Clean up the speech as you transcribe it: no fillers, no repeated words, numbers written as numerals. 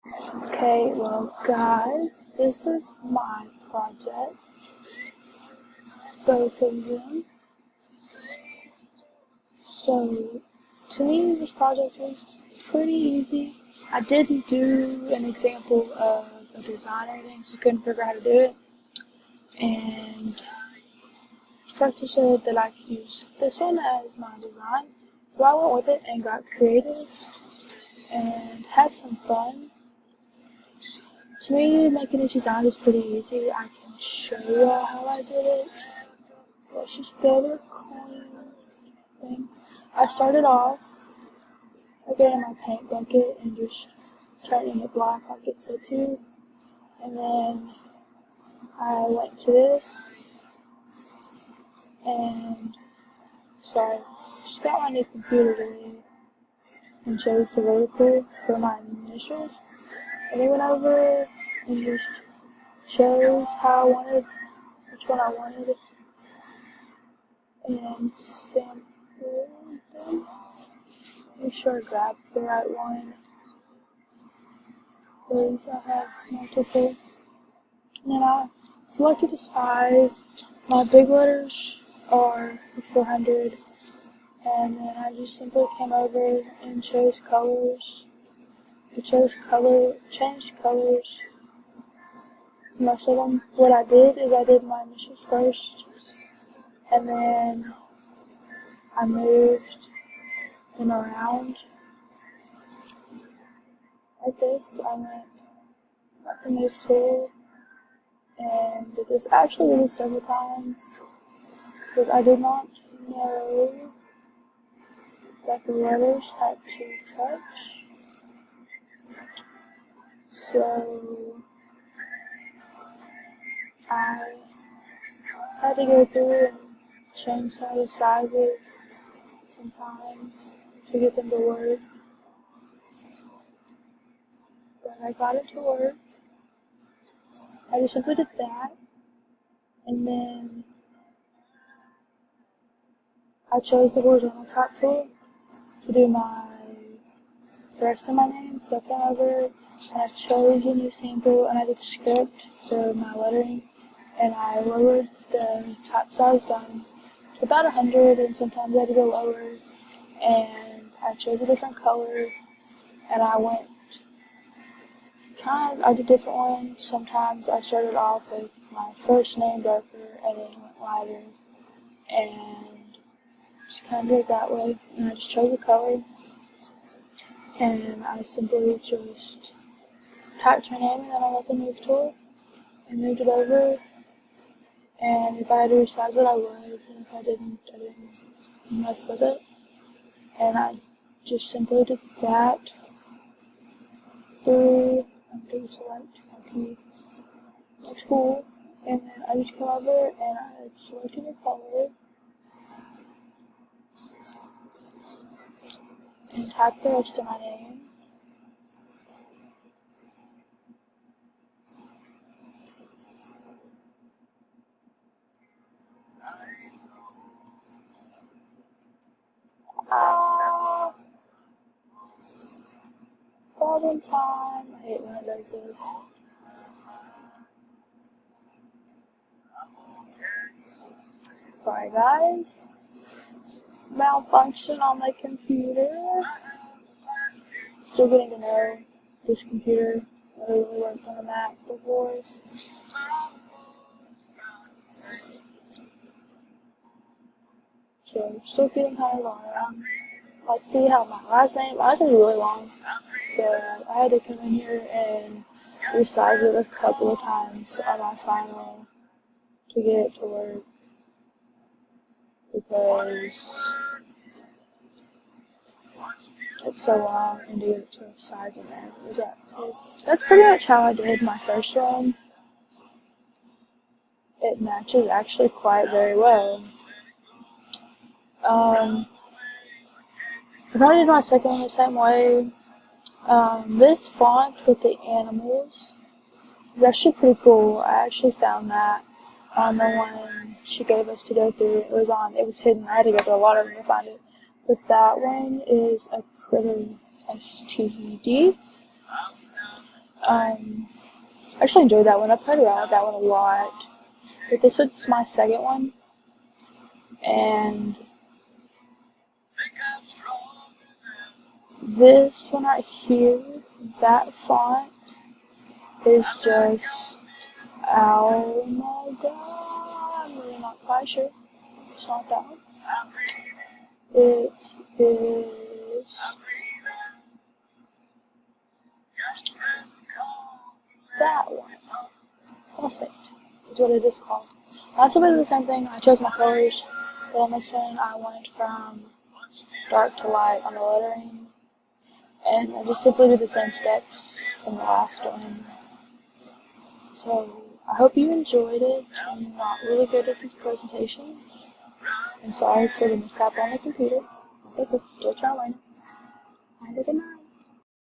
Okay, well guys, this is my project, both of them. So, to me this project was pretty easy. I didn't do an example of a design or anything, so I couldn't figure out how to do it. And first I said that I could use this one as my design, so I went with it and got creative and had some fun. To me, making a design is pretty easy. I can show you how I did it. So let's just go to the coin thing. I started off by getting my paint bucket and just turning it black like it said to. And then I went to this and just got my new computer today and chose the vertical for my initials. And then went over and just chose how I wanted, which one I wanted, and sampled them. Make sure I grabbed the right one, because I have multiple. And then I selected the size. My big letters are 400, and then I just simply came over and chose colors. I changed colors. Most of them. What I did is I did my initials first, and then I moved them around like this. I got the move tool and did this. I actually did this several times because I did not know that the letters had to touch. So I had to go through and change some of the sizes sometimes to get them to work. But I got it to work. I just simply did that. And then I chose the horizontal top tool to do the rest of my name. So I came over and I chose a new sample and I did script for my lettering, and I lowered the top size down to about 100, and sometimes I had to go lower, and I chose a different color, and I did different ones. Sometimes I started off with my first name darker and then went lighter, and just kind of did it that way. And I just chose a color, and I simply just typed my name, and then I got the move tool and moved it over. And if I had to resize it, I would, and if I didn't mess with it. And I just simply did that through select a tool, and then I just came over and I selected a color and typed the rest of my name. Problem time. I hate when it does this. Sorry guys. Malfunction on my computer. Still getting to know this computer. I really worked on a Mac before. So still getting kind of long. Like, see how my last name is really long, so I had to come in here and resize it a couple of times on my final to get it to work, because it's so long and to get it to a size in there. So that's pretty much how I did my first one. It matches actually quite very well. I probably did my second one the same way. This font with the animals is actually pretty cool. I actually found that on the one she gave us to go through. It was hidden. I had to go through a lot of them to find it. But that one is a critter, STD. I actually enjoyed that one. I played around with that one a lot. But this was my second one. And this one right here, that font is just, oh my god, I'm really not quite sure. It's not that one. It is that one. Phosphate is what it is called. I also did the same thing. I chose my colors, but on this one I went from dark to light on the lettering, and I just simply did the same steps from the last one. So I hope you enjoyed it. I'm not really good at these presentations, and sorry for the mishap on the computer, because it's still trying to learn it. Have a good night.